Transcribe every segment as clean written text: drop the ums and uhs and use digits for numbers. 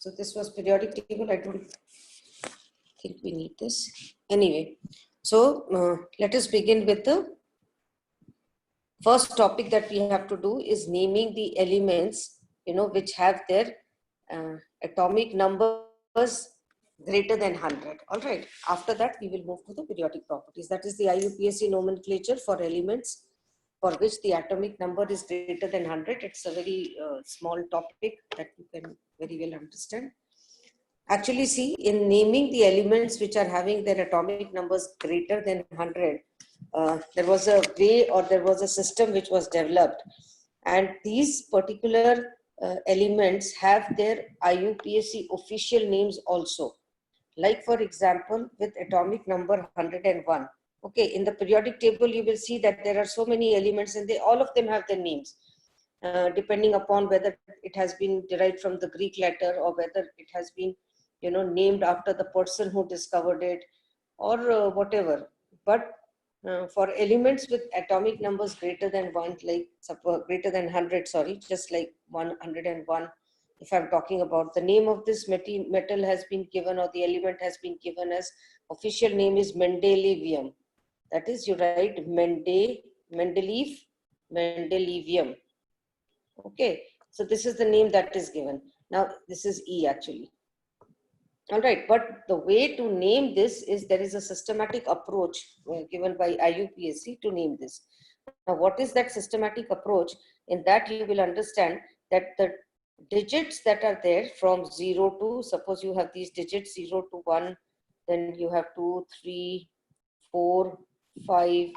So this was periodic table. I don't think we need this. Anyway, so let us begin with the first topic that we have to do is naming the elements, which have their atomic numbers greater than 100. All right. After that, we will move to the periodic properties. That is the IUPAC nomenclature for elements for which the atomic number is greater than 100. It's a very small topic that you can very well understand. Actually, see, in naming the elements which are having their atomic numbers greater than 100, there was a way or there was a system which was developed. And these particular elements have their IUPAC official names also. Like, for example, with atomic number 101. Okay, in the periodic table, you will see that there are so many elements and all of them have their names. Depending upon whether it has been derived from the Greek letter or whether it has been named after the person who discovered it or whatever. But for elements with atomic numbers greater than 1, like greater than 100, sorry, just like 101, if I'm talking about, the name of this metal has been given, or the element has been given as official name is Mendelevium. That is, you write Mendelevium. Okay, so this is the name that is given. Now, this is E actually. All right, but the way to name this is there is a systematic approach given by IUPAC to name this. Now, what is that systematic approach? In that, you will understand that the digits that are there from 0 to, suppose you have these digits 0 to 1, then you have 2, 3, 4, 5,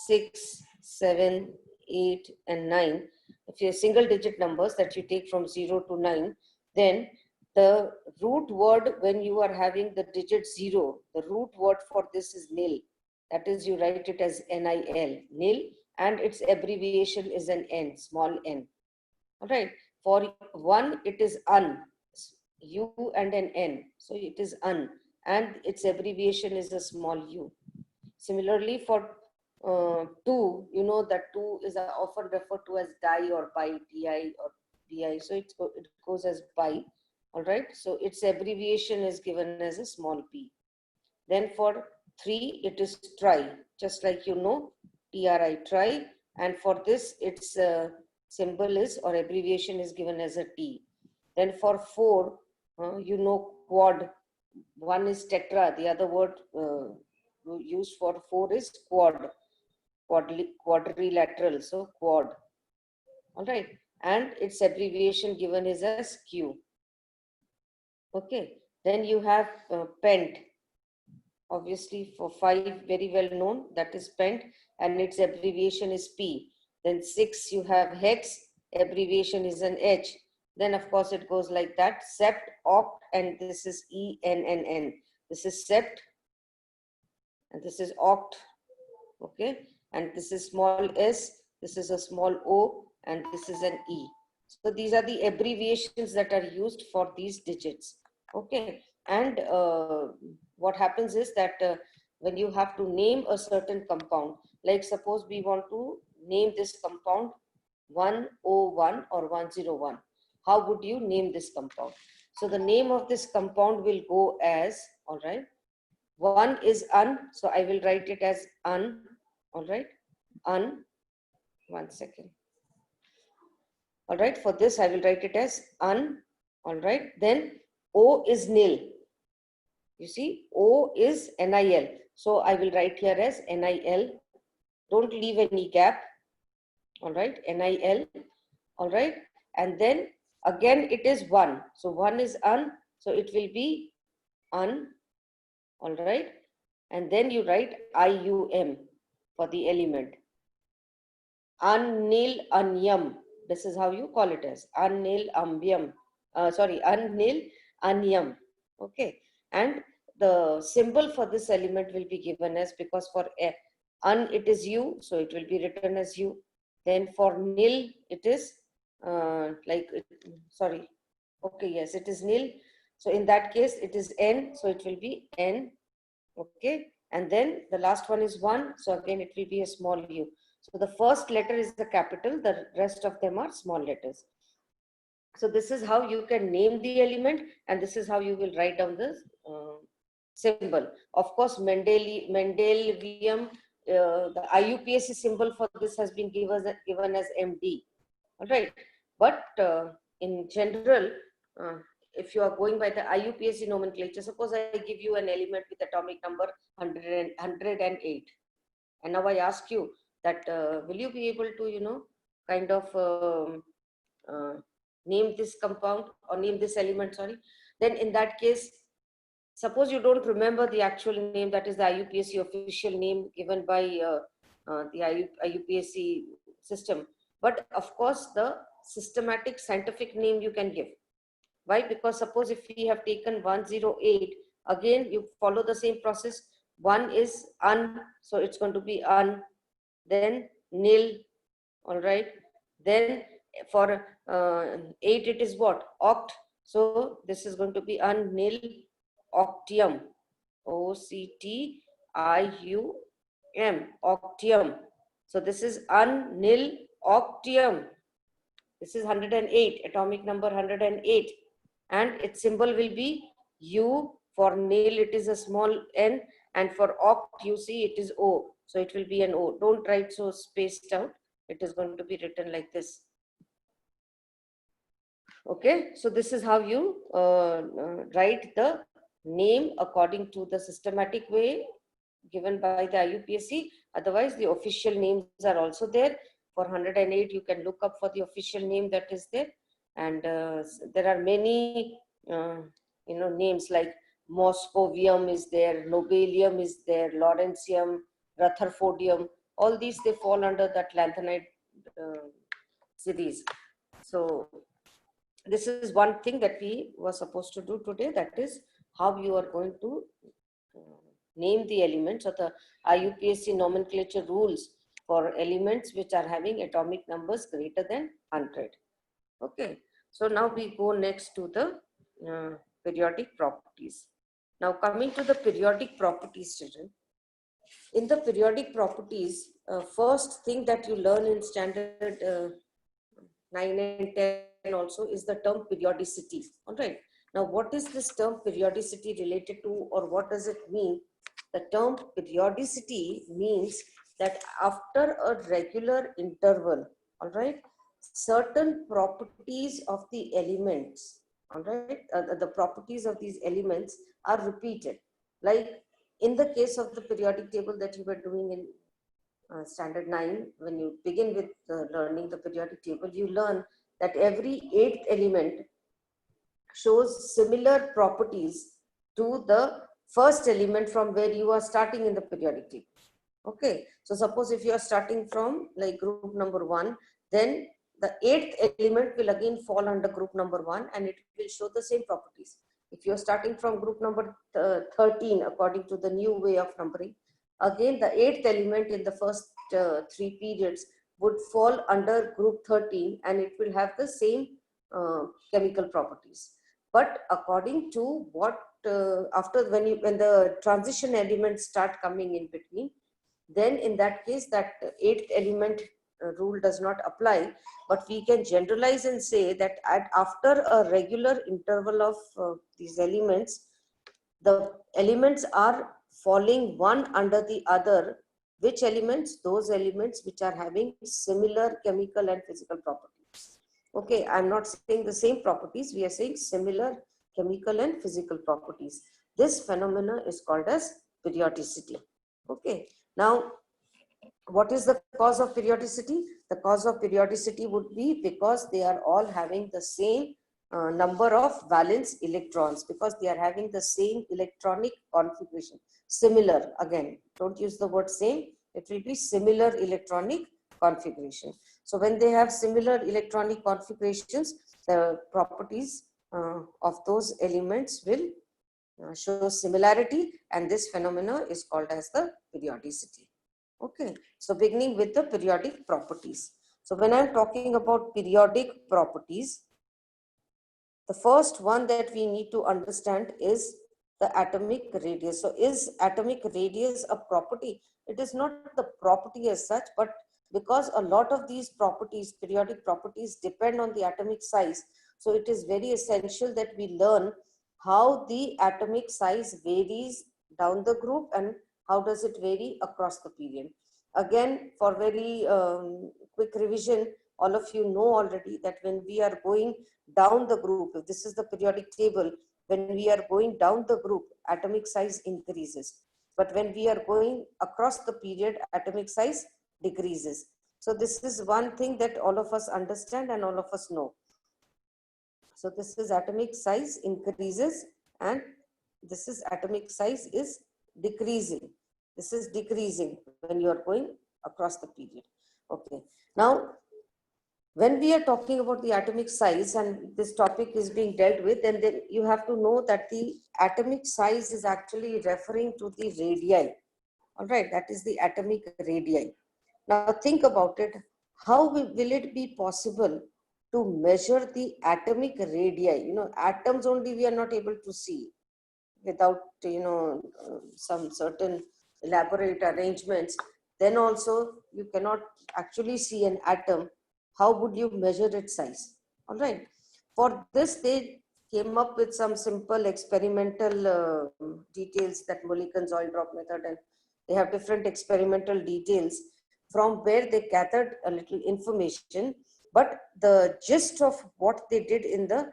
6, 7, 8, and 9. If you have single digit numbers that you take from 0 to 9, then the root word when you are having the digit 0, the root word for this is nil. That is, you write it as NIL, nil, and its abbreviation is an N, small n. All right. For 1, it is un, U and an N. So it is un, and its abbreviation is a small u. Similarly, for 2, you know that 2 is often referred to as di or bi, di or bi. So it goes as bi. All right. So its abbreviation is given as a small p. Then for 3, it is tri, just like TRI, tri. And for this, its symbol is or abbreviation is given as a T. Then for 4, quad. One is tetra. The other word used for 4 is quadrilateral. So quad. All right. And its abbreviation given is as Q. Okay. Then you have pent. Obviously, for 5, very well known, that is pent, and its abbreviation is P. Then 6, you have hex, abbreviation is an H. Then, of course, it goes like that, sept, oct, and this is ENNN. This is sept, and this is oct, okay? And this is small s, this is a small o, and this is an E. So these are the abbreviations that are used for these digits, okay? And what happens is that when you have to name a certain compound, like suppose we want to name this compound 101 or 101, how would you name this compound? So the name of this compound will go as, all right, 1 is un, so I will write it as un, all right, un, 1 second. All right, for this I will write it as un, all right, then O is nil. You see, O is NIL. So I will write here as NIL. Don't leave any gap. All right, NIL. All right, and then again it is 1. So 1 is un. So it will be un. All right, and then you write IUM for the element. Unnil anyam. This is how you call it as unnil ambyam. Unnil anyam. Okay. And the symbol for this element will be given as, because for un it is U, so it will be written as U. Then for nil it is okay, yes, it is nil. So in that case it is N, so it will be N. Okay, and then the last one is 1, so again it will be a small u. So the first letter is the capital, the rest of them are small letters. So this is how you can name the element, and this is how you will write down the symbol. Of course, Mendelevium, the IUPAC symbol for this has been given as MD. All right, but in general, uh, if you are going by the IUPAC nomenclature, suppose I give you an element with atomic number 108, and now I ask you that will you be able to, kind of uh, name this compound or name this element, sorry. Then in that case, suppose you don't remember the actual name, that is the IUPAC official name given by the IUPAC system. But of course, the systematic scientific name you can give. Why? Because suppose if we have taken 108, again, you follow the same process. One is un, so it's going to be un, then nil, all right. Then for 8, it is what? Oct. So this is going to be un, nil, octium. OCTIUM, octium. So this is un, nil, octium. This is 108, atomic number 108. And its symbol will be U. For nil, it is a small n. And for oct, you see, it is O. So it will be an O. Don't write so spaced out. It is going to be written like this. Okay, so this is how you write the name according to the systematic way given by the IUPAC. Otherwise, the official names are also there. For 108, you can look up for the official name that is there. And there are many, names like Moscovium is there, Nobelium is there, Lawrencium, Rutherfordium. All these, they fall under that lanthanide series. So this is one thing that we were supposed to do today, that is how you are going to name the elements, or the IUPAC nomenclature rules for elements which are having atomic numbers greater than 100. Okay, so now we go next to the periodic properties. Now coming to the periodic properties, children. In the periodic properties, first thing that you learn in standard 9 and 10 also is the term periodicity. All right. Now, what is this term periodicity related to, or what does it mean? The term periodicity means that after a regular interval, all right, certain properties of the elements, all right, the properties of these elements are repeated. Like in the case of the periodic table that you were doing in standard 9, when you begin with learning the periodic table, you learn that every 8th element shows similar properties to the first element from where you are starting in the periodic table. Okay, so suppose if you are starting from like group number 1, then the 8th element will again fall under group number 1, and it will show the same properties. If you are starting from group number 13, according to the new way of numbering, again the 8th element in the first 3 periods would fall under group 13, and it will have the same chemical properties. But according to what after when the transition elements start coming in between, then in that case that 8th element rule does not apply, but we can generalize and say that after a regular interval of these elements, the elements are falling one under the other. Which elements? Those elements which are having similar chemical and physical properties. Okay, I'm not saying the same properties, we are saying similar chemical and physical properties. This phenomena is called as periodicity. Okay, now what is the cause of periodicity? The cause of periodicity would be because they are all having the same number of valence electrons, because they are having the same electronic configuration. Similar, again, don't use the word same, it will be similar electronic configuration. So when they have similar electronic configurations, the properties of those elements will show similarity, and this phenomena is called as the periodicity. Okay, so beginning with the periodic properties. So when I'm talking about periodic properties, the first one that we need to understand is the atomic radius. So is atomic radius a property? It is not the property as such, but because a lot of these properties, periodic properties, depend on the atomic size, So it is very essential that we learn how the atomic size varies down the group and how does it vary across the period. Again, for very quick revision, all of you know already that when we are going down the group, if this is the periodic table, when we are going down the group, atomic size increases. But when we are going across the period, atomic size decreases. So this is one thing that all of us understand and all of us know. So this is atomic size increases and this is atomic size is decreasing. This is decreasing when you are going across the period. Okay. Now, when we are talking about the atomic size and this topic is being dealt with, and then you have to know that the atomic size is actually referring to the radii. All right, that is the atomic radii. Now think about it. How will it be possible to measure the atomic radii? Atoms only we are not able to see without, some certain elaborate arrangements. Then also you cannot actually see an atom. How would you measure its size? All right. For this, they came up with some simple experimental details, that Mulliken-Zoldrop method, and they have different experimental details from where they gathered a little information. But the gist of what they did in the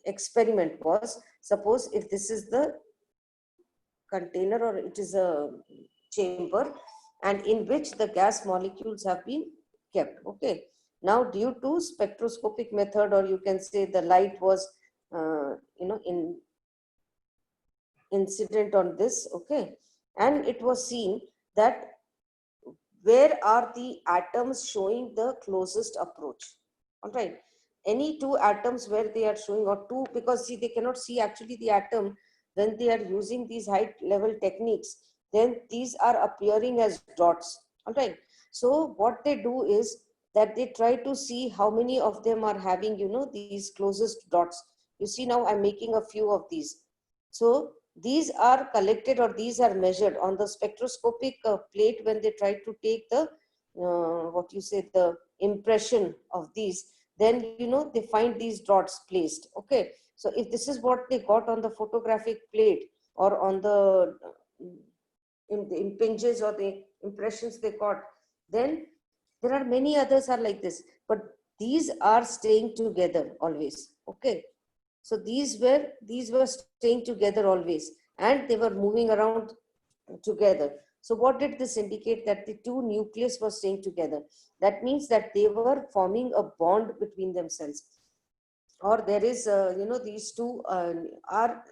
experiment was, suppose if this is the container or it is a chamber and in which the gas molecules have been kept. Okay. Now due to spectroscopic method, or you can say the light was, incident on this. Okay. And it was seen that where are the atoms showing the closest approach. All right. Any two atoms where they are showing, or two, because see, they cannot see actually the atom when they are using these high level techniques, then these are appearing as dots. All right. So what they do is that they try to see how many of them are having, these closest dots. You see, now I'm making a few of these. So these are collected, or these are measured on the spectroscopic plate when they try to take the, the impression of these. Then, they find these dots placed. Okay. So if this is what they got on the photographic plate or on the impinges or the impressions they got, then there are many others are like this, but these are staying together always. Okay. So these were staying together always, and they were moving around together. So what did this indicate? That the two nucleus were staying together. That means that they were forming a bond between themselves, or there is, these two are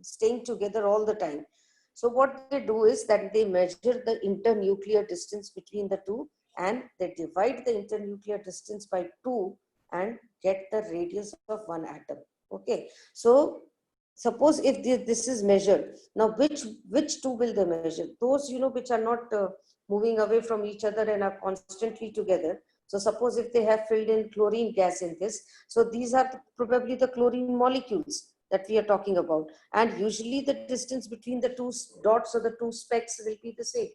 staying together all the time. So what they do is that they measure the internuclear distance between the two, and they divide the internuclear distance by 2 and get the radius of one atom. Okay. So suppose if this is measured, now which two will they measure? Those, which are not moving away from each other and are constantly together. So suppose if they have filled in chlorine gas in this, so these are probably the chlorine molecules that we are talking about. And usually the distance between the two dots or the two specks will be the same.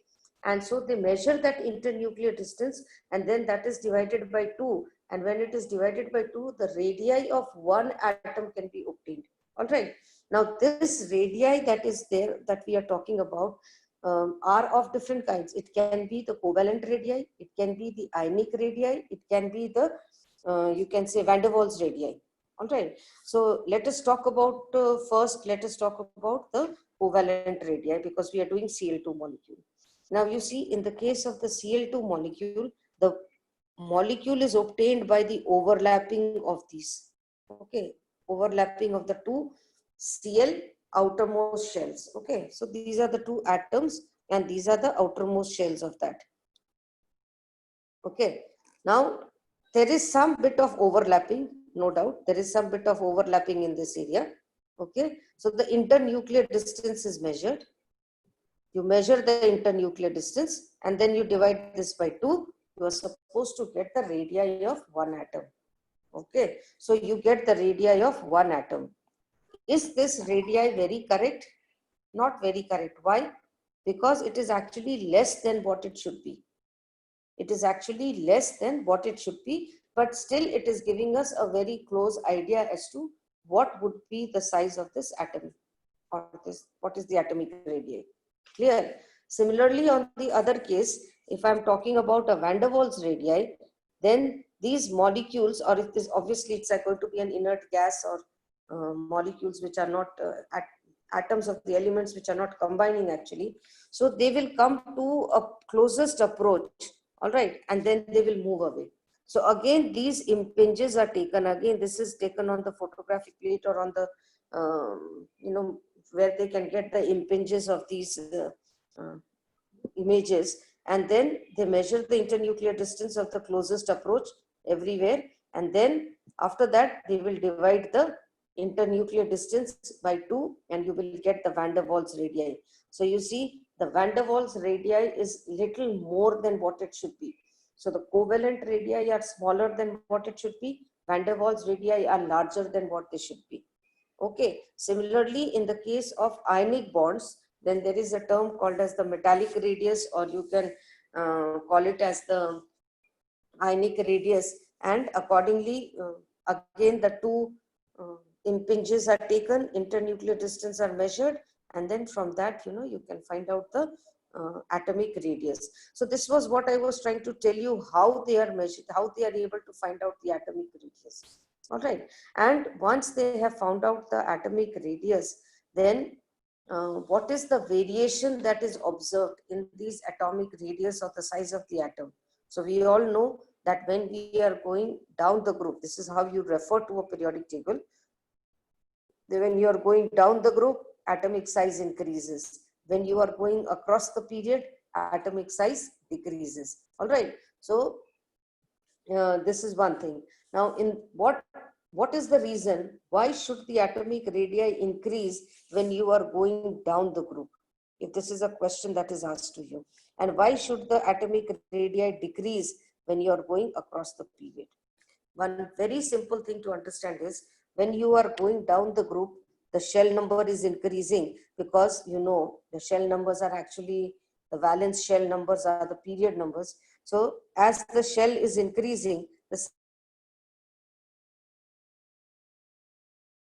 And so they measure that internuclear distance, and then that is divided by 2. And when it is divided by 2, the radii of one atom can be obtained. All right. Now this radii that is there, that we are talking about, are of different kinds. It can be the covalent radii, it can be the ionic radii, it can be the, you can say, van der Waals radii. All right. So let us talk about, first, let us talk about the covalent radii, because we are doing Cl2 molecule. Now you see, in the case of the Cl2 molecule, the molecule is obtained by the overlapping of these. Okay. Overlapping of the two Cl outermost shells. Okay. So these are the two atoms and these are the outermost shells of that. Okay. Now there is some bit of overlapping, no doubt. There is some bit of overlapping in this area. Okay. So the internuclear distance is measured. You measure the internuclear distance and then you divide this by 2. You are supposed to get the radii of one atom. Okay. So you get the radii of one atom. Is this radii very correct? Not very correct. Why? Because it is actually less than what it should be. It is actually less than what it should be. but still it is giving us a very close idea as to what would be the size of this atom, or this, what is the atomic radii. Clear? Similarly, on the other case, if I'm talking about a van der Waals radii, then these molecules, or it is obviously it's going to be an inert gas, or molecules which are not atoms of the elements which are not combining actually. So they will come to a closest approach, all right, and then they will move away. So again, these impinges are taken. Again, this is taken on the photographic plate or on the, where they can get the impinges of these images, and then they measure the internuclear distance of the closest approach everywhere, and then after that they will divide the internuclear distance by 2, and you will get the van der Waals radii. So you see, the van der Waals radii is little more than what it should be. So the covalent radii are smaller than what it should be. Van der Waals radii are larger than what they should be. Okay. Similarly, in the case of ionic bonds, then there is a term called as the metallic radius, or you can call it as the ionic radius. And accordingly, again, the two impinges are taken, internuclear distance are measured, and then from that, you can find out the atomic radius. So this was what I was trying to tell you, how they are measured, how they are able to find out the atomic radius. All right. And once they have found out the atomic radius, then what is the variation that is observed in these atomic radius of the size of the atom? So we all know that when we are going down the group, this is how you refer to a periodic table. When you are going down the group, atomic size increases. When you are going across the period, atomic size decreases. All right. So this is one thing. Now, in what is the reason? Why should the atomic radii increase when you are going down the group? If this is a question that is asked to you. And why should the atomic radii decrease when you are going across the period? One very simple thing to understand is, when you are going down the group, the shell number is increasing, because the shell numbers are actually, the valence shell numbers are the period numbers. So as the shell is increasing, the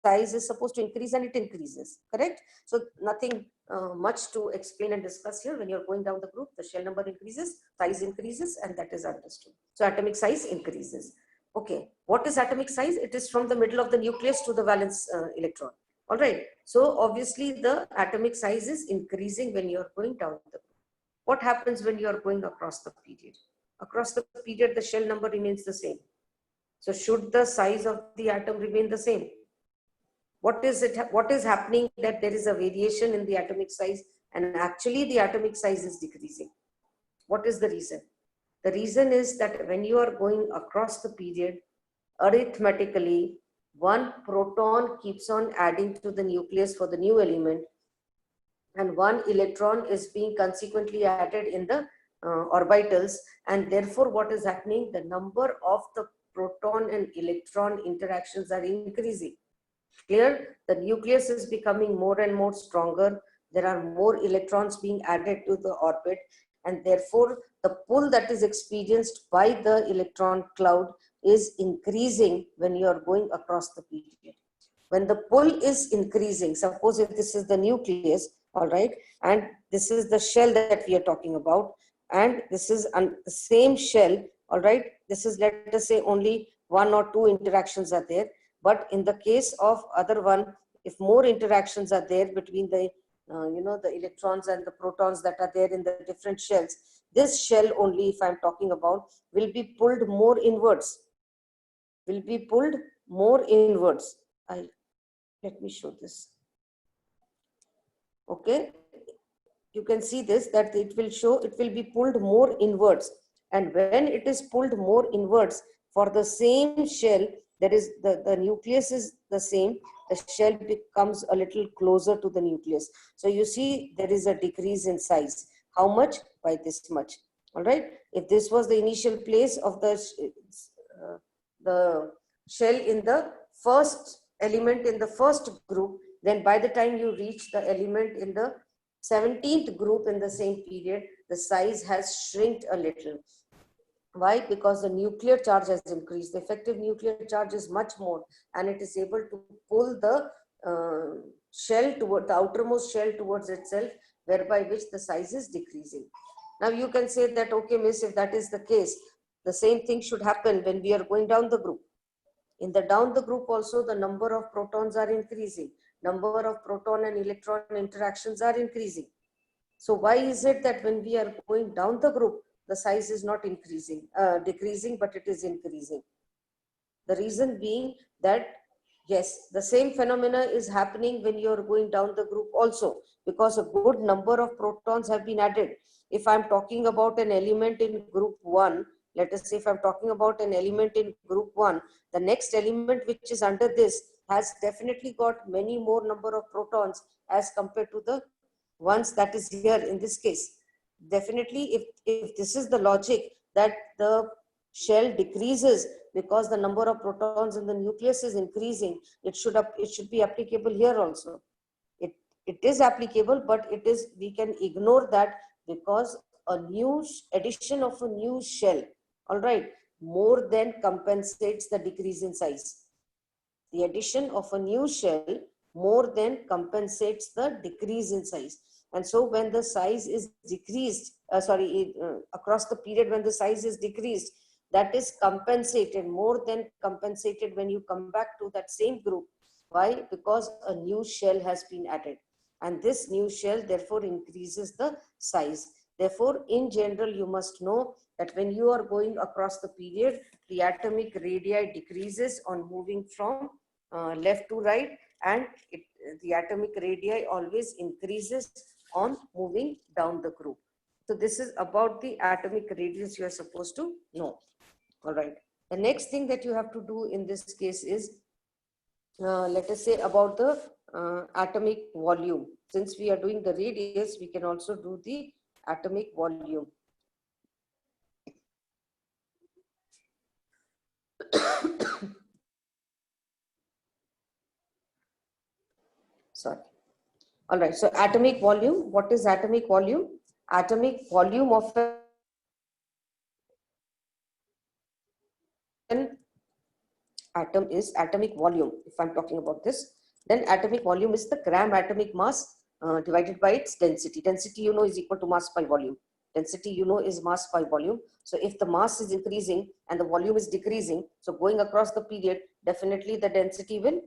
size is supposed to increase, and it increases, correct? So nothing much to explain and discuss here. When you're going down the group, the shell number increases, size increases, and that is understood. So atomic size increases. Okay, what is atomic size? It is from the middle of the nucleus to the valence electron. All right. So obviously the atomic size is increasing when you're going down the group. What happens when you're going across the period? Across the period, the shell number remains the same. So should the size of the atom remain the same? What is happening that there is a variation in the atomic size, and actually the atomic size is decreasing? What is the reason? The reason is that when you are going across the period, arithmetically, one proton keeps on adding to the nucleus for the new element, and one electron is being consequently added in the orbitals, and therefore what is happening? The number of the proton and electron interactions are increasing. Clear? The nucleus is becoming more and more stronger. There are more electrons being added to the orbit, and therefore the pull that is experienced by the electron cloud is increasing when you are going across the period. When the pull is increasing, suppose if this is the nucleus, all right, and this is the shell that we are talking about, and this is the same shell, all right, this is, let us say, only 1 or 2 interactions are there. But in the case of other one, if more interactions are there between the the electrons and the protons that are there in the different shells, this shell only, if I'm talking about, will be pulled more inwards. Will be pulled more inwards. Let me show this. Okay, you can see this, that it will show, it will be pulled more inwards, and when it is pulled more inwards for the same shell, there is the nucleus is the same, the shell becomes a little closer to the nucleus. So you see there is a decrease in size. How much? By this much. All right. If this was the initial place of the shell in the first element in the first group, then by the time you reach the element in the 17th group in the same period, the size has shrinked a little. Why? Because the nuclear charge has increased. The effective nuclear charge is much more, and it is able to pull the shell toward the outermost shell towards itself, whereby which the size is decreasing. Now you can say that, okay, miss, if that is the case, the same thing should happen when we are going down the group. In the down the group also, the number of protons are increasing. Number of proton and electron interactions are increasing. So why is it that when we are going down the group, the size is not decreasing, but it is increasing? The reason being that, yes, the same phenomena is happening when you are going down the group also, because a good number of protons have been added. If I'm talking about an element in group 1, let us say if I'm talking about an element in group 1, the next element which is under this has definitely got many more number of protons as compared to the ones that is here in this case. Definitely, if this is the logic that the shell decreases because the number of protons in the nucleus is increasing, it should be applicable here also. It is applicable, but we can ignore that because a new addition of a new shell, all right, more than compensates the decrease in size. The addition of a new shell more than compensates the decrease in size. And so when the size is decreased, across the period when the size is decreased, that is compensated, more than compensated when you come back to that same group. Why? Because a new shell has been added. And this new shell therefore increases the size. Therefore, in general, you must know that when you are going across the period, the atomic radii decreases on moving from left to right, and the atomic radii always increases on moving down the group. So this is about the atomic radius you are supposed to know. All right. The next thing that you have to do in this case is, let us say about the atomic volume. Since we are doing the radius, we can also do the atomic volume. Sorry. All right. So atomic volume. What is atomic volume? Atomic volume of an atom is atomic volume. If I'm talking about this, then atomic volume is the gram atomic mass divided by its density. Density, you know, is equal to mass by volume. Density, you know, is mass by volume. So if the mass is increasing and the volume is decreasing, so going across the period, definitely the density will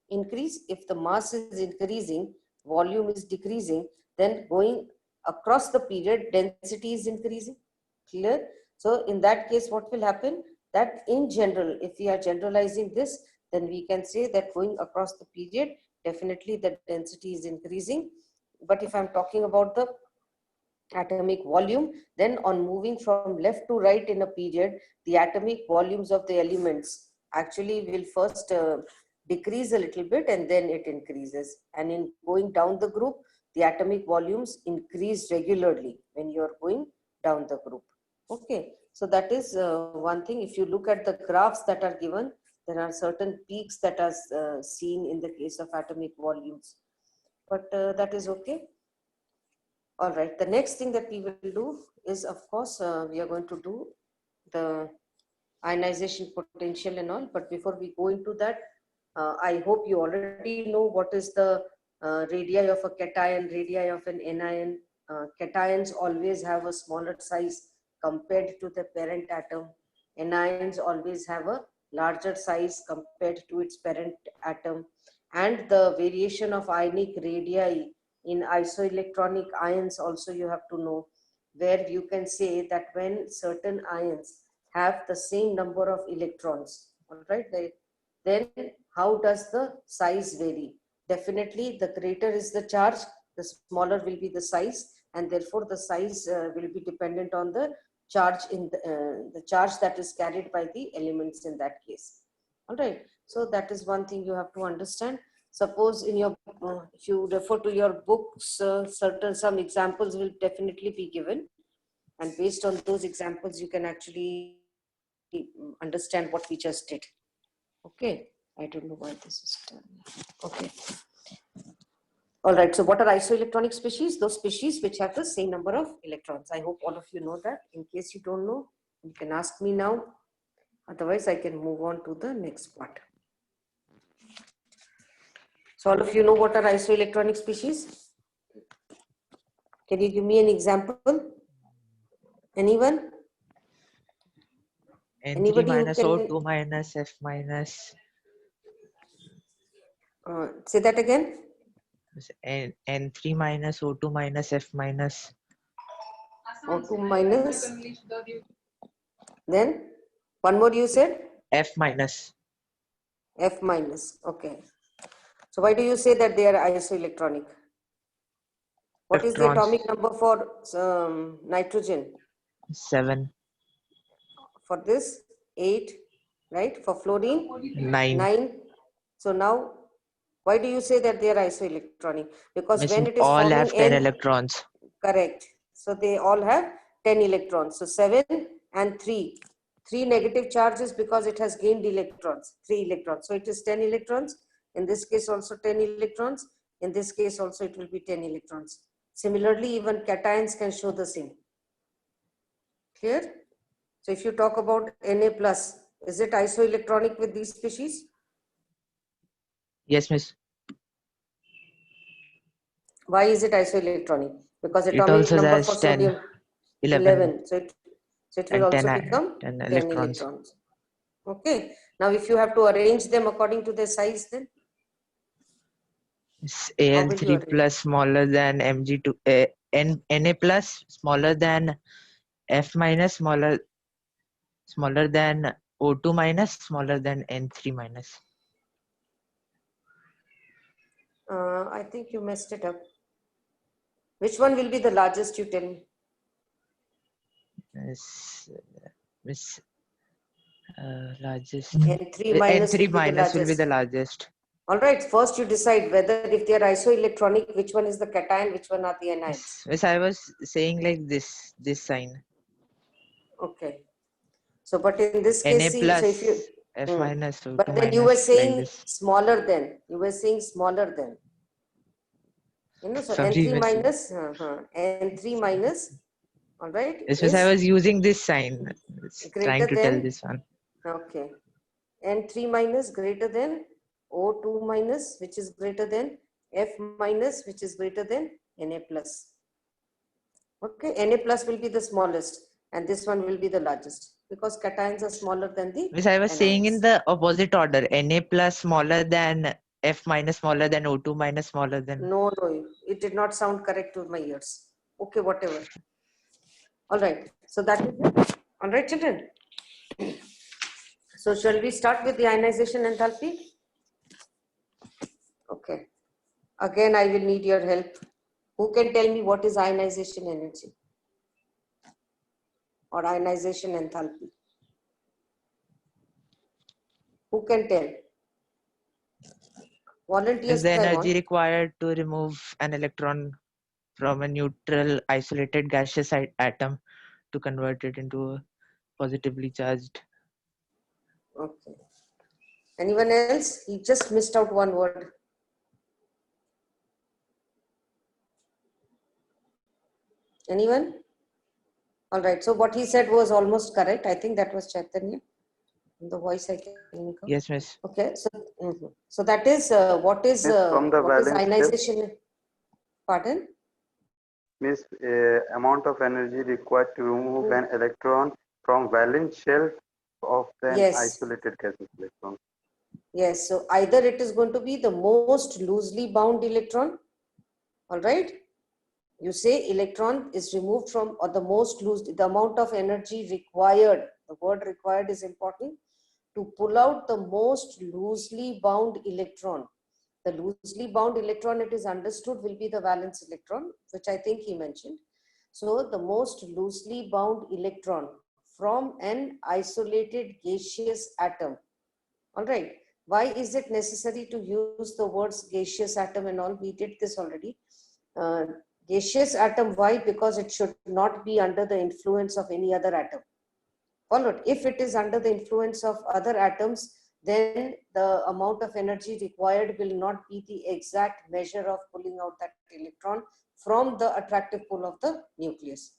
increase. If the mass is increasing, volume is decreasing, then going across the period, density is increasing. Clear? So in that case, what will happen? That in general, if we are generalizing this, then we can say that going across the period, definitely the density is increasing. But if I'm talking about the atomic volume, then on moving from left to right in a period, the atomic volumes of the elements actually will first decrease a little bit and then it increases. And in going down the group, the atomic volumes increase regularly when you're going down the group. Okay, so that is one thing. If you look at the graphs that are given, there are certain peaks that are seen in the case of atomic volumes, but that is okay. All right, the next thing that we will do is, of course, we are going to do the ionization potential and all. But before we go into that, I hope you already know what is the radii of a cation, radii of an anion. Cations always have a smaller size compared to the parent atom. Anions always have a larger size compared to its parent atom. And the variation of ionic radii in isoelectronic ions also you have to know, where you can say that when certain ions have the same number of electrons, all right, then how does the size vary? Definitely the greater is the charge, the smaller will be the size, and therefore the size will be dependent on the charge in the charge that is carried by the elements in that case. All right, so that is one thing you have to understand. Suppose in your if you refer to your books, some examples will definitely be given, and based on those examples you can actually understand what we just did. Okay, I don't know why this is done. Okay. All right, so what are isoelectronic species? Those species which have the same number of electrons. I hope all of you know that. In case you don't know, You can ask me now. Otherwise, I can move on to the next part. So all of you know what are isoelectronic species? Can you give me an example? Anyone? N3 Anybody who minus can O2 minus F minus say that again? N3 minus O2 minus F minus O2 minus. Then one more you said? F minus. F minus. Okay. So why do you say that they are isoelectronic? What is the Electrons. atomic number for nitrogen? 7. For this 8, right? For fluorine 9. 9. So now why do you say that they are isoelectronic? Because when it is all forming have 10 N, electrons. correct. So they all have 10 electrons. So 7 and 3. 3 negative charges because it has gained electrons, 3 electrons. So it is 10 electrons. In this case also 10 electrons. In this case also it will be 10 electrons. Similarly, even cations can show the same. Clear? So if you talk about Na plus, is it isoelectronic with these species? Yes, miss. Why is it isoelectronic? Because It atomic also number has for 10, sodium 11. So it will and also 10, become 10 10 electrons. electrons. Okay. Now if you have to arrange them according to their size, then It's how will you Al3 arrange? plus smaller than Mg2, Na plus smaller than F minus smaller than O2 minus smaller than N3 minus. I think you messed it up. Which one will be the largest, you tell me? Miss, largest. N3 minus N3 will be the minus will be largest. the largest. All right, first you decide whether if they are isoelectronic, which one is the cation, which one are the anions. Yes, I was saying like this sign. Okay. So, but in this Na case, see, so if plus you, F minus O2 but then you were minus like saying this. smaller than, you were saying smaller than. You know, so Sorry, N3 miss. minus, N3 minus, all right, Yes, is I was using this sign. Trying greater to tell than, this one. okay, N3 minus greater than O2 minus, which is greater than F minus, which is greater than Na plus. Okay, Na plus will be the smallest and this one will be the largest because cations are smaller than the Miss, I was saying in anions. the opposite order. Na plus smaller than F minus smaller than O2 minus smaller than. No, it did not sound correct to my ears. Okay, whatever. All right, so that is it. All right, children. So shall we start with the ionization enthalpy? Okay. Again, I will need your help. Who can tell me what is ionization energy or ionization enthalpy? Who can tell? Is Volunteers, the I energy want. required to remove an electron from a neutral isolated gaseous atom to convert it into a positively charged? Okay. Anyone else? He just missed out one word. Anyone? All right. So what he said was almost correct. I think that was Chaitanya. The voice I can make out. Yes, miss. Okay. So, so that is what is from the valence shell, ionization? Pardon? means amount of energy required to remove Who? an electron from valence shell of an Yes. isolated gaseous electron. Yes. So either it is going to be the most loosely bound electron. All right. You say electron is removed from, or the most loose, the amount of energy required. The word required is important to pull out the most loosely bound electron. The loosely bound electron, it is understood, will be the valence electron, which I think he mentioned. So the most loosely bound electron from an isolated gaseous atom. All right. Why is it necessary to use the words gaseous atom and all? We did this already. Gaseous atom, why? Because it should not be under the influence of any other atom. Followed. If it is under the influence of other atoms, then the amount of energy required will not be the exact measure of pulling out that electron from the attractive pull of the nucleus.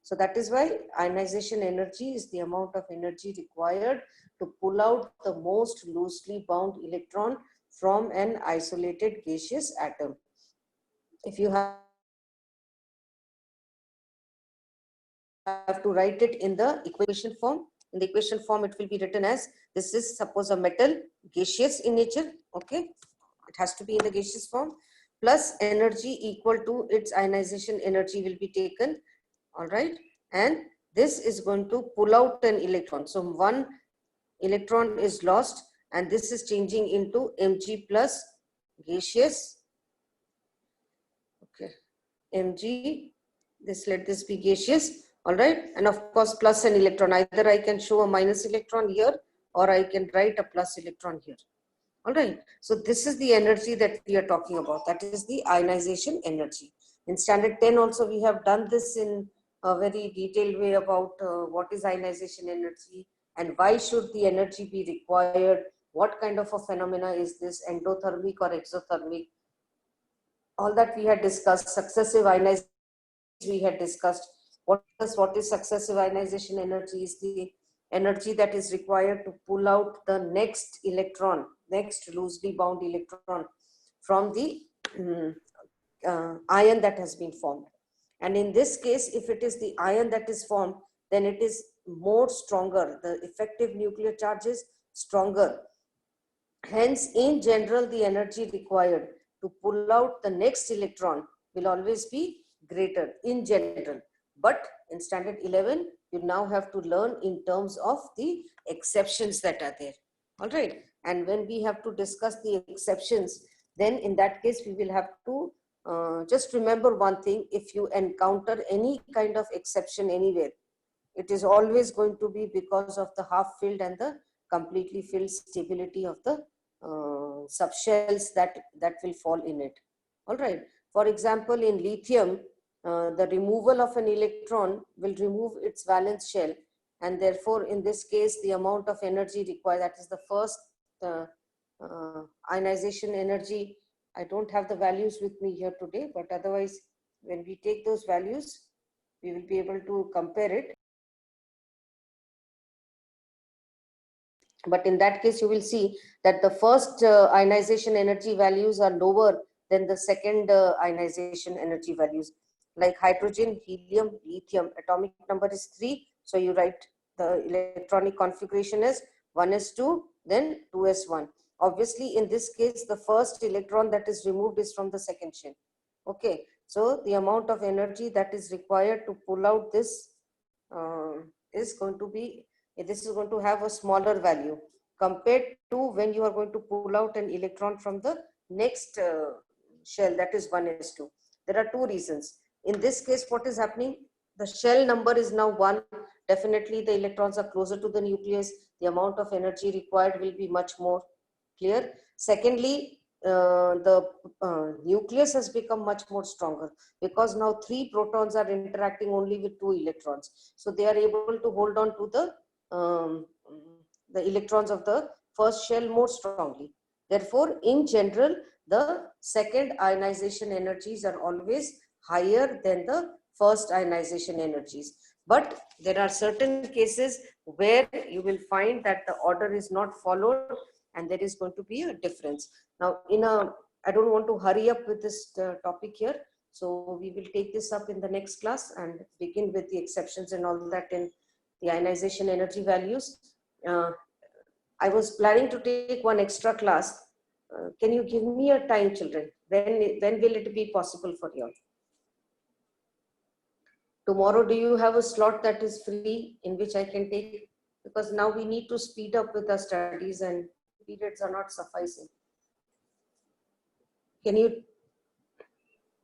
So that is why ionization energy is the amount of energy required to pull out the most loosely bound electron from an isolated gaseous atom. If you have to write it in the equation form, it will be written as, this is suppose a metal, gaseous in nature, okay? It has to be in the gaseous form, plus energy equal to its ionization energy will be taken, all right? And this is going to pull out an electron. So one electron is lost, and this is changing into Mg plus gaseous, okay, Mg, let this be gaseous, all right? And of course, plus an electron. Either I can show a minus electron here, or I can write a plus electron here. All right. So this is the energy that we are talking about. That is the ionization energy. In standard 10 also we have done this in a very detailed way about what is ionization energy and why should the energy be required, what kind of a phenomena is this, endothermic or exothermic. All that we had discussed. Successive ionization we had discussed. What is successive ionization energy? Is the energy that is required to pull out the next electron, next loosely bound electron from the ion that has been formed. And in this case, if it is the ion that is formed, then it is more stronger. The effective nuclear charge is stronger. Hence, in general, the energy required to pull out the next electron will always be greater in general. But in standard 11, you now have to learn in terms of the exceptions that are there. All right. And when we have to discuss the exceptions, then in that case, we will have to just remember one thing. If you encounter any kind of exception anywhere, it is always going to be because of the half filled and the completely filled stability of the subshells that will fall in it. All right. For example, in lithium, the removal of an electron will remove its valence shell, and therefore in this case the amount of energy required, that is the first ionization energy. I don't have the values with me here today, but otherwise when we take those values we will be able to compare it. But in that case, you will see that the first ionization energy values are lower than the second ionization energy values. Like hydrogen, helium, lithium, atomic number is 3. So you write the electronic configuration as 1s2, then 2s1. Obviously, in this case, the first electron that is removed is from the second shell. Okay, so the amount of energy that is required to pull out this is going to be, this is going to have a smaller value compared to when you are going to pull out an electron from the next shell, that is 1s2. There are two reasons. In this case, what is happening? The shell number is now 1. Definitely the electrons are closer to the nucleus. The amount of energy required will be much more. Clear? Secondly, the nucleus has become much more stronger because now 3 protons are interacting only with 2 electrons. So they are able to hold on to the electrons of the first shell more strongly. Therefore, in general, the second ionization energies are always higher than the first ionization energies. But there are certain cases where you will find that the order is not followed and there is going to be a difference. Now, I don't want to hurry up with this topic here. So we will take this up in the next class and begin with the exceptions and all that in the ionization energy values. I was planning to take one extra class. Can you give me a time, children? When will it be possible for you all? Tomorrow, do you have a slot that is free in which I can take? Because now we need to speed up with our studies and periods are not sufficing. Can you,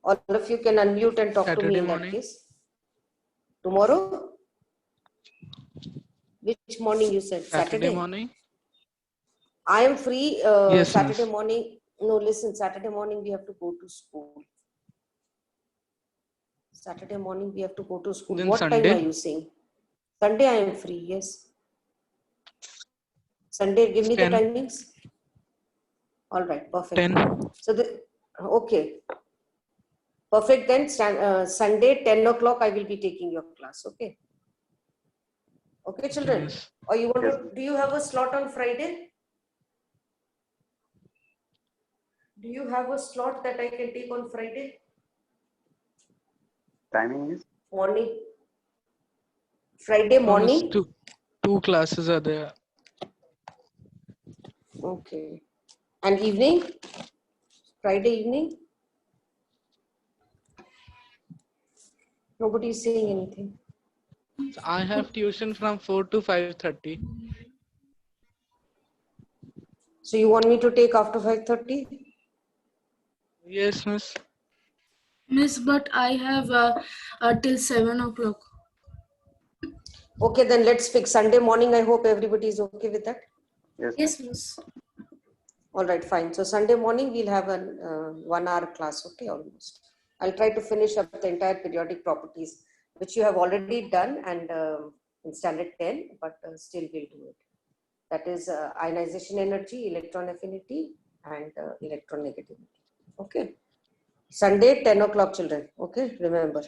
all of you can unmute and talk Saturday to me in morning. that case? Tomorrow? Which morning you said? Saturday morning. I am free Yes, Saturday miss. morning. No, listen, Saturday morning we have to go to school. Saturday morning we have to go to school. Then What Sunday? time are you saying? Sunday I am free, yes. Sunday, give me 10. the timings. All right, perfect. 10. So, okay. Perfect. Then Sunday 10 o'clock I will be taking your class. Okay. Okay, children. Yes. Or you want Yes. to? Do you have a slot on Friday? Do you have a slot that I can take on Friday Timing is morning? Friday Miss, morning. two classes are there. Okay. And evening? Friday evening? Nobody is saying anything. I have tuition from 4 to 5:30. So you want me to take after 5:30? Yes, miss. Miss, but I have till 7 o'clock. Okay, then let's fix Sunday morning. I hope everybody is okay with that. yes. Yes, miss. All right, fine. So Sunday morning we'll have an 1 hour class. Okay, almost. I'll try to finish up the entire periodic properties, which you have already done and in standard 10, but still we'll do it. That is ionization energy, electron affinity, and electron negativity. Okay. Sunday 10 o'clock, children. Okay, remember.